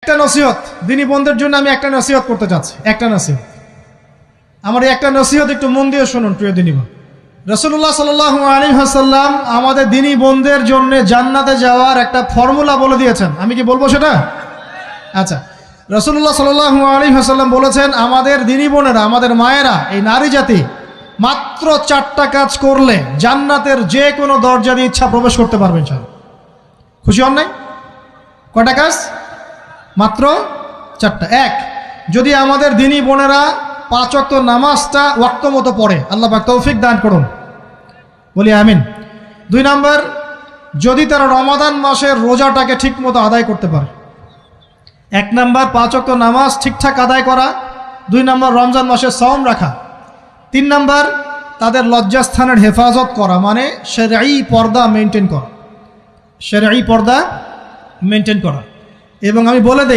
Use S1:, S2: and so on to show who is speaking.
S1: একটা নসিহত দিনী বোনদের জন্য আমি একটা নসিহত করতে চাচ্ছি, একটা নসিহত। আমার এই একটা নসিহত একটু মন দিয়ে শুনুন প্রিয় দিনী বোন। রাসূলুল্লাহ সাল্লাল্লাহু আলাইহি ওয়াসাল্লাম আমাদের দিনী বোনদের জন্য জান্নাতে যাওয়ার একটা ফর্মুলা বলে দিয়েছেন। আমি কি বলবো সেটা? আচ্ছা, রাসূলুল্লাহ সাল্লাল্লাহু আলাইহি ওয়াসাল্লাম বলেছেন আমাদের দিনী বোনেরা, আমাদের মায়েরা, এই নারী জাতি মাত্র 4টা কাজ করলে জান্নাতের যে কোনো দরজা দিয়ে ইচ্ছা প্রবেশ করতে পারবেন। খুশি হন নাই? কয়টা কাজ? মাত্র 4টা। এক, যদি আমাদের দিনী বোনেরা 5 ওয়াক্ত নামাজটা ওয়াক্ত মতো পড়ে, আল্লাহ পাক তৌফিক দান করুন, বলি আমিন। 2 নাম্বার, যদি তারা রমাদান মাসের রোজাটাকে ঠিক মতো আদায় করতে পারে। 1 নাম্বার 5 ওয়াক্ত নামাজ ঠিকঠাক আদায় করা, 2 নাম্বার রমজান মাসে সওম রাখা, 3 নাম্বার তাদের লজ্জাস্থানের হেফাজত করা, মানে শরঈ পর্দা মেনটেন করা, শরঈ পর্দা মেনটেন করা। এবং আমি বলে দেই